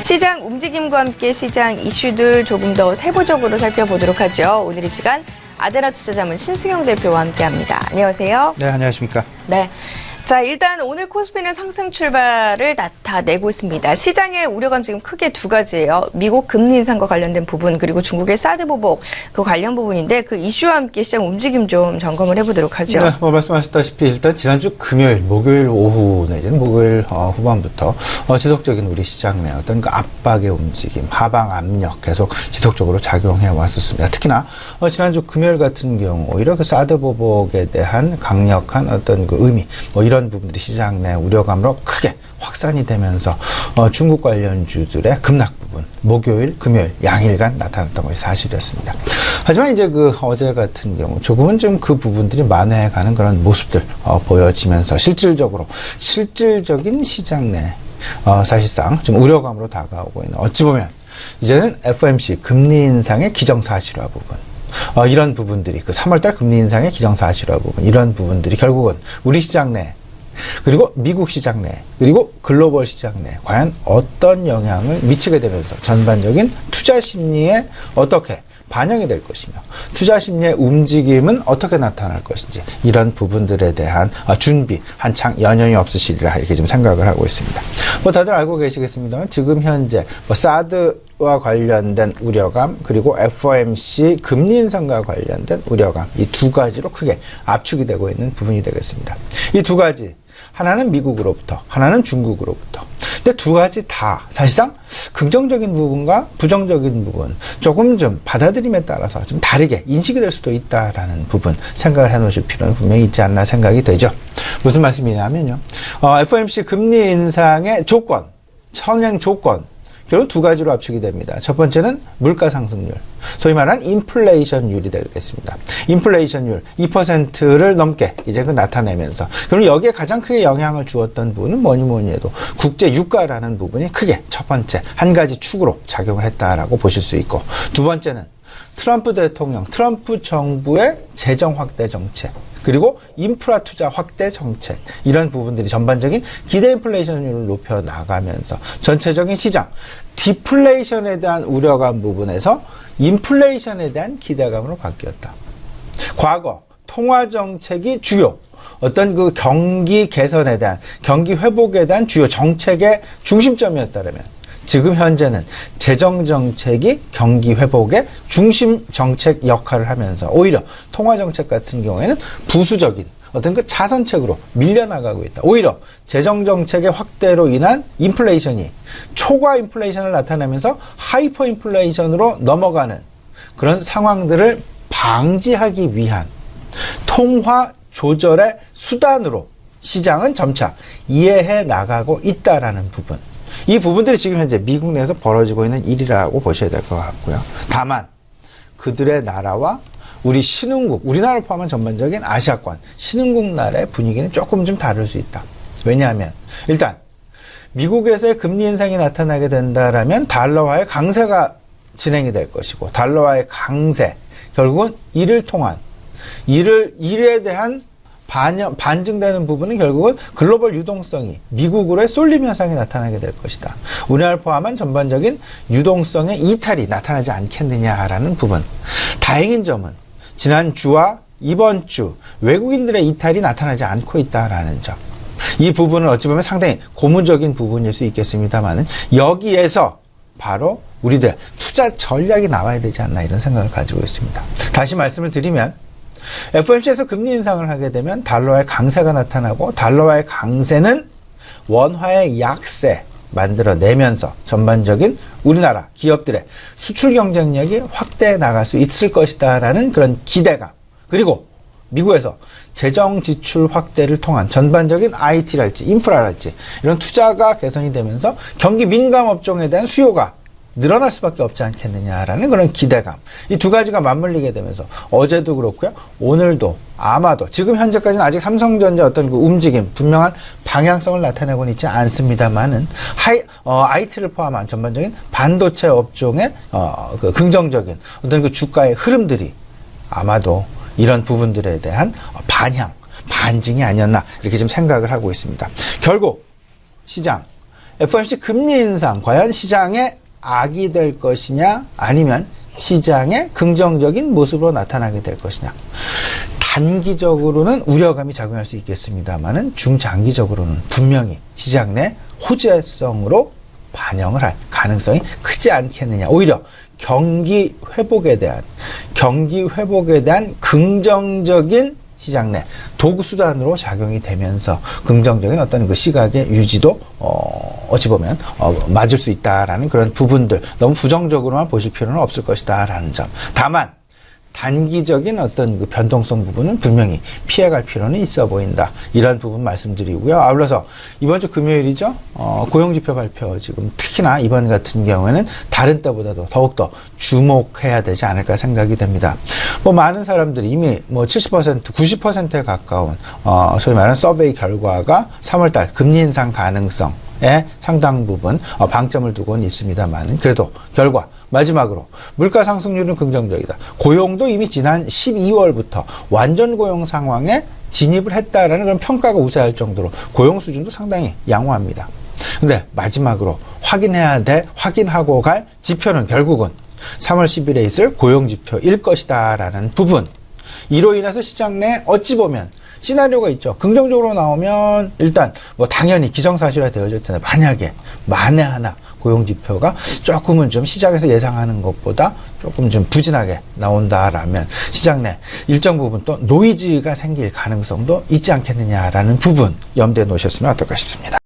시장 움직임과 함께 시장 이슈들 조금 더 세부적으로 살펴보도록 하죠. 오늘 이 시간 아데나 투자자문 신승영 대표와 함께합니다. 안녕하세요. 네, 안녕하십니까. 네. 자, 일단 오늘 코스피는 상승 출발을 나타내고 있습니다. 시장의 우려감 지금 크게 두 가지예요. 미국 금리 인상과 관련된 부분, 그리고 중국의 사드 보복 그 관련 부분인데 그 이슈와 함께 시장 움직임 좀 점검을 해보도록 하죠. 네, 말씀하셨다시피 일단 지난주 금요일, 목요일 오후 내지는 목요일 후반부터 지속적인 우리 시장 내 어떤 그 압박의 움직임, 하방 압력 계속 지속적으로 작용해 왔었습니다. 특히나 지난주 금요일 같은 경우 오히려 그 사드 보복에 대한 강력한 어떤 그 의미, 이런 부분들이 시장 내 우려감으로 크게 확산이 되면서 중국 관련주들의 급락 부분 목요일, 금요일 양일간 나타났던 것이 사실이었습니다. 하지만 이제 그 어제 같은 경우 조금은 좀 그 부분들이 만회해가는 그런 모습들 보여지면서 실질적인 시장 내 사실상 좀 우려감으로 다가오고 있는 어찌 보면 이제는 FOMC 금리 인상의 기정사실화 부분. 이런 부분들이 그 3월달 금리 인상의 기정사실화 부분 이런 부분들이 결국은 우리 시장 내 그리고 미국 시장 내 그리고 글로벌 시장 내 과연 어떤 영향을 미치게 되면서 전반적인 투자 심리에 어떻게 반영이 될 것이며 투자 심리의 움직임은 어떻게 나타날 것인지 이런 부분들에 대한 준비 한창 연연이 없으시리라 이렇게 좀 생각을 하고 있습니다. 다들 알고 계시겠습니다만 지금 현재 사드와 관련된 우려감 그리고 FOMC 금리 인상과 관련된 우려감 이 두 가지로 크게 압축이 되고 있는 부분이 되겠습니다. 이 두 가지 하나는 미국으로부터 하나는 중국으로부터 근데 두 가지 다 사실상 긍정적인 부분과 부정적인 부분 조금 좀 받아들임에 따라서 좀 다르게 인식이 될 수도 있다라는 부분 생각을 해놓으실 필요는 분명히 있지 않나 생각이 되죠. 무슨 말씀이냐면요. FOMC 금리 인상의 조건, 선행 조건 결국 두 가지로 압축이 됩니다. 첫 번째는 물가 상승률, 소위 말하는 인플레이션율이 되겠습니다. 인플레이션율 2%를 넘게 이제 나타내면서 그럼 여기에 가장 크게 영향을 주었던 부분은 뭐니 해도 국제 유가라는 부분이 크게 첫 번째 한 가지 축으로 작용을 했다라고 보실 수 있고 두 번째는 트럼프 대통령, 트럼프 정부의 재정 확대 정책 그리고 인프라 투자 확대 정책 이런 부분들이 전반적인 기대 인플레이션율을 높여 나가면서 전체적인 시장 디플레이션에 대한 우려감 부분에서 인플레이션에 대한 기대감으로 바뀌었다. 과거 통화 정책이 주요 어떤 그 경기 개선에 대한 경기 회복에 대한 주요 정책의 중심점이었다면 지금 현재는 재정 정책이 경기 회복의 중심 정책 역할을 하면서 오히려 통화 정책 같은 경우에는 부수적인 어떤 그 자선책으로 밀려나가고 있다. 오히려 재정 정책의 확대로 인한 인플레이션이 초과 인플레이션을 나타내면서 하이퍼 인플레이션으로 넘어가는 그런 상황들을 방지하기 위한 통화 조절의 수단으로 시장은 점차 이해해 나가고 있다라는 부분. 이 부분들이 지금 현재 미국 내에서 벌어지고 있는 일이라고 보셔야 될 것 같고요. 다만 그들의 나라와 우리 신흥국, 우리나라를 포함한 전반적인 아시아권, 신흥국 나라의 분위기는 조금 좀 다를 수 있다. 왜냐하면 일단 미국에서의 금리 인상이 나타나게 된다라면 달러화의 강세가 진행이 될 것이고 달러화의 강세, 결국은 이를 통한 일에 대한 반증되는 부분은 결국은 글로벌 유동성이 미국으로의 쏠림 현상이 나타나게 될 것이다. 우리나라를 포함한 전반적인 유동성의 이탈이 나타나지 않겠느냐라는 부분. 다행인 점은 지난주와 이번 주 외국인들의 이탈이 나타나지 않고 있다라는 점. 이 부분은 어찌 보면 상당히 고무적인 부분일 수 있겠습니다만 여기에서 바로 우리들 투자 전략이 나와야 되지 않나 이런 생각을 가지고 있습니다. 다시 말씀을 드리면 FOMC에서 금리 인상을 하게 되면 달러의 강세가 나타나고 달러의 강세는 원화의 약세 만들어내면서 전반적인 우리나라 기업들의 수출 경쟁력이 확대해 나갈 수 있을 것이다라는 그런 기대감 그리고 미국에서 재정 지출 확대를 통한 전반적인 IT랄지 인프라랄지 이런 투자가 개선이 되면서 경기 민감 업종에 대한 수요가 늘어날 수밖에 없지 않겠느냐라는 그런 기대감. 이 두 가지가 맞물리게 되면서 어제도 그렇고요. 오늘도 아마도 지금 현재까지는 아직 삼성전자 어떤 그 움직임, 분명한 방향성을 나타내고는 있지 않습니다만은 IT를 포함한 전반적인 반도체 업종의 그 긍정적인 어떤 그 주가의 흐름들이 아마도 이런 부분들에 대한 반증이 아니었나 이렇게 좀 생각을 하고 있습니다. 결국 시장 FOMC 금리 인상 과연 시장의 악이 될 것이냐 아니면 시장의 긍정적인 모습으로 나타나게 될 것이냐. 단기적으로는 우려감이 작용할 수 있겠습니다만은 중장기적으로는 분명히 시장 내 호재성으로 반영을 할 가능성이 크지 않겠느냐. 오히려 경기 회복에 대한 긍정적인 시장 내 도구 수단으로 작용이 되면서 긍정적인 어떤 그 시각의 유지도 어찌 보면 맞을 수 있다라는 그런 부분들, 너무 부정적으로만 보실 필요는 없을 것이다라는 점. 다만 단기적인 어떤 그 변동성 부분은 분명히 피해갈 필요는 있어 보인다. 이런 부분 말씀드리고요. 아울러서 이번 주 금요일이죠. 고용지표 발표 지금 특히나 이번 같은 경우에는 다른 때보다도 더욱더 주목해야 되지 않을까 생각이 됩니다. 뭐 많은 사람들이 이미 뭐 70%, 90%에 가까운 소위 말하는 서베이 결과가 3월달 금리 인상 가능성에 상당 부분 방점을 두고는 있습니다만 그래도 결과 마지막으로 물가 상승률은 긍정적이다. 고용도 이미 지난 12월부터 완전 고용 상황에 진입을 했다라는 그런 평가가 우세할 정도로 고용 수준도 상당히 양호합니다. 근데 마지막으로 확인하고 갈 지표는 결국은 3월 10일에 있을 고용 지표일 것이다라는 부분. 이로 인해서 시장 내 어찌 보면 시나리오가 있죠. 긍정적으로 나오면 일단 뭐 당연히 기정사실화 되어질 텐데 만에 하나 고용지표가 조금은 좀 시장에서 예상하는 것보다 조금 좀 부진하게 나온다라면 시장 내 일정 부분 또 노이즈가 생길 가능성도 있지 않겠느냐라는 부분 염두에 놓으셨으면 어떨까 싶습니다.